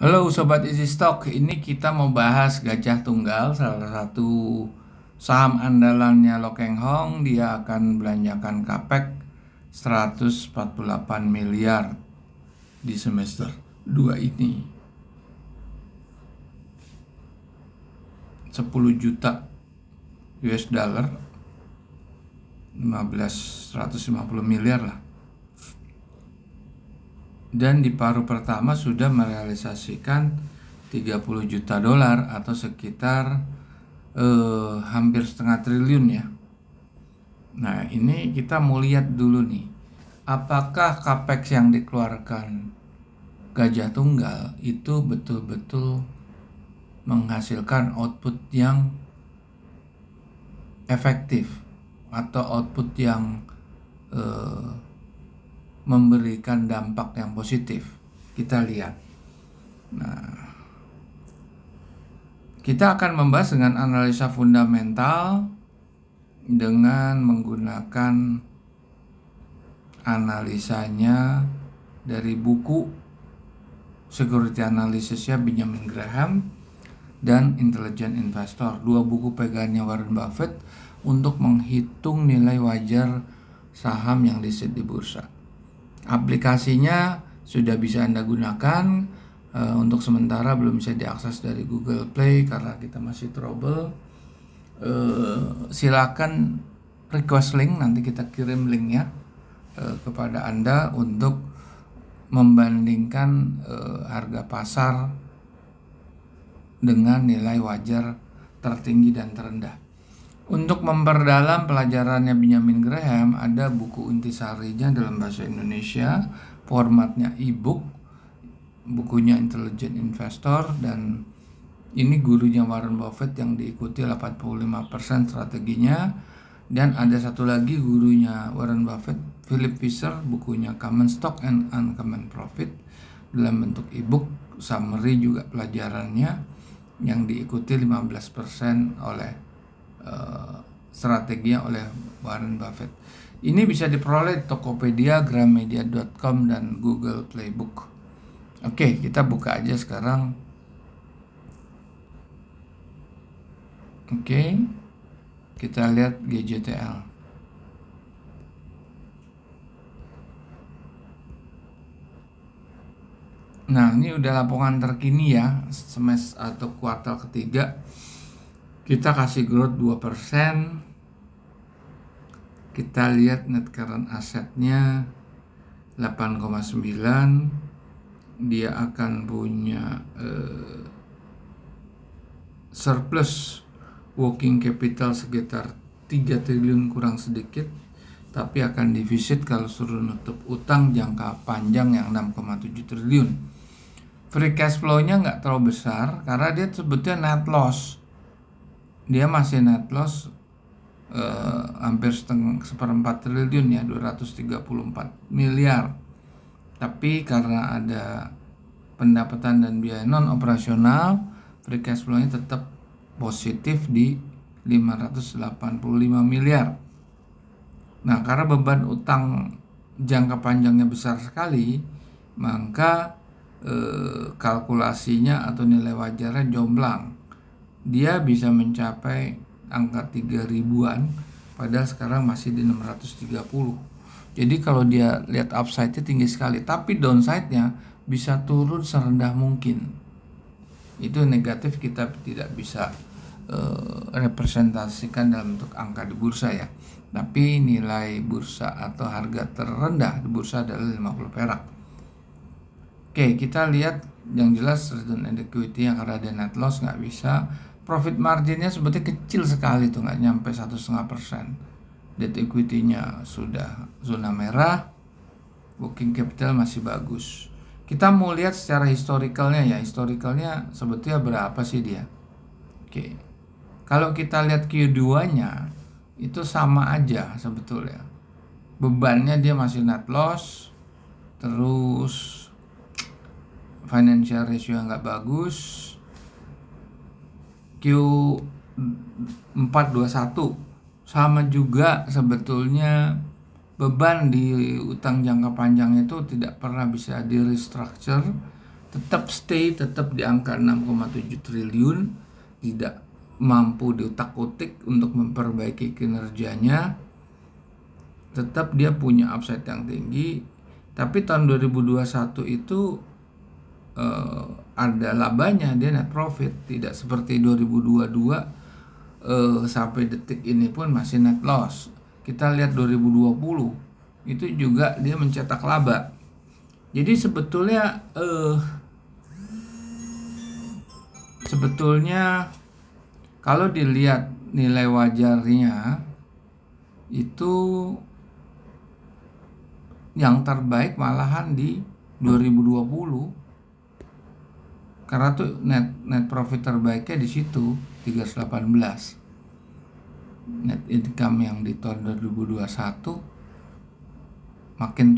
Halo Sobat Easy Stock, ini kita mau bahas Gajah Tunggal, salah satu saham andalannya Lokeng Hong. Dia akan belanjakan capex 148 miliar di semester 2 ini. 10 juta US dollar, 150 miliar lah. Dan di paruh pertama sudah merealisasikan 30 juta dolar atau sekitar hampir setengah triliun ya. Nah, ini kita mau lihat dulu nih, apakah capex yang dikeluarkan Gajah Tunggal itu betul-betul menghasilkan output yang efektif atau output yang memberikan dampak yang positif. Kita lihat. Nah, kita akan membahas dengan analisa fundamental dengan menggunakan analisanya dari buku Security Analysisnya Benjamin Graham dan Intelligent Investor, dua buku pegangannya Warren Buffett untuk menghitung nilai wajar saham yang listed di bursa. Aplikasinya sudah bisa Anda gunakan, untuk sementara belum bisa diakses dari Google Play karena kita masih trouble. Silakan request link, nanti kita kirim linknya kepada Anda untuk membandingkan harga pasar dengan nilai wajar tertinggi dan terendah. Untuk memperdalam pelajarannya Benjamin Graham, ada buku intisarinya dalam bahasa Indonesia, formatnya e-book, bukunya Intelligent Investor, dan ini gurunya Warren Buffett yang diikuti 85% strateginya. Dan ada satu lagi gurunya Warren Buffett, Philip Fisher, bukunya Common Stock and Uncommon Profit, dalam bentuk e-book, summary juga pelajarannya, yang diikuti 15% oleh strateginya oleh Warren Buffett. Ini bisa diperoleh di Tokopedia, Gramedia.com, dan Google Playbook. Oke, kita buka aja sekarang. Oke, kita lihat GJTL. Nah, ini udah laporan terkini ya, semester atau kuartal ketiga. Kita kasih growth 2%. Kita lihat net current assetnya 8,9. Dia akan punya surplus working capital sekitar 3 triliun kurang sedikit, tapi akan defisit kalau suruh nutup utang jangka panjang yang 6,7 triliun. Free cash flow-nya nggak terlalu besar karena dia sebetulnya net loss. Dia masih net loss hampir seperempat triliun ya, 234 miliar. Tapi karena ada pendapatan dan biaya non operasional, free cash flow-nya tetap positif di 585 miliar. Nah, karena beban utang jangka panjangnya besar sekali, maka kalkulasinya atau nilai wajarnya jomplang. Dia bisa mencapai angka 3 ribuan, padahal sekarang masih di 630. Jadi kalau dia lihat upside-nya tinggi sekali, tapi downside-nya bisa turun serendah mungkin. Itu negatif, kita tidak bisa representasikan dalam bentuk angka di bursa ya. Tapi nilai bursa atau harga terendah di bursa adalah 50 perak. Oke, kita lihat yang jelas return on equity yang karena ada net loss nggak bisa. Profit marginnya sebetulnya kecil sekali tuh, nggak nyampe 1,5%. Debt equity-nya sudah zona merah. Working capital masih bagus. Kita mau lihat secara historicalnya ya. Historicalnya sebetulnya berapa sih dia? Oke. Kalau kita lihat Q2-nya itu sama aja sebetulnya. Bebannya dia masih net loss. Terus financial ratio yang nggak bagus. Q421 sama juga sebetulnya, beban di utang jangka panjang itu tidak pernah bisa di restructure tetap tetap di angka 6,7 triliun, tidak mampu diutak-utik untuk memperbaiki kinerjanya, tetap dia punya upside yang tinggi. Tapi tahun 2021 itu ada labanya, dia net profit, tidak seperti 2022 sampai detik ini pun masih net loss. Kita lihat 2020 itu juga dia mencetak laba. Jadi sebetulnya kalau dilihat nilai wajarnya itu yang terbaik malahan di 2020, karena tuh net profit terbaiknya di situ 318. Net income yang di tahun 2021 makin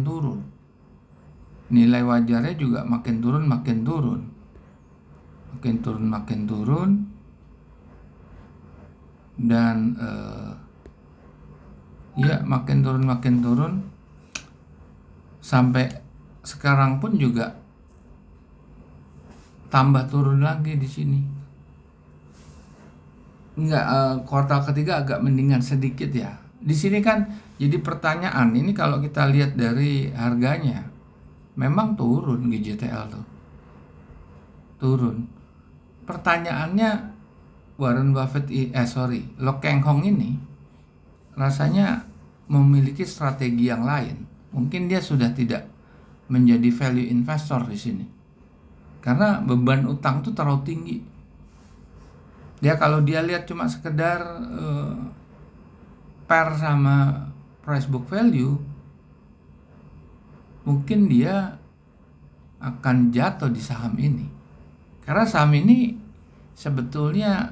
turun. Nilai wajarnya juga makin turun. Dan makin turun sampai sekarang pun juga tambah turun lagi di sini. Kuartal ketiga agak mendingan sedikit ya. Di sini kan jadi pertanyaan, ini kalau kita lihat dari harganya memang turun, GJTL tuh turun. Pertanyaannya, Warren Buffett Lo Keng Hong ini rasanya memiliki strategi yang lain. Mungkin dia sudah tidak menjadi value investor di sini, karena beban utang tuh terlalu tinggi. Dia kalau dia lihat cuma sekedar PER sama price book value, mungkin dia akan jatuh di saham ini. Karena saham ini sebetulnya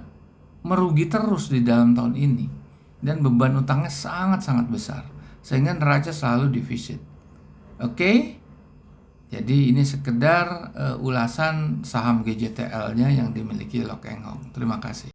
merugi terus di dalam tahun ini, dan beban utangnya sangat-sangat besar, sehingga neraca selalu defisit. Oke? Jadi ini sekedar ulasan saham GJTL-nya yang dimiliki Lo Keng Hong. Terima kasih.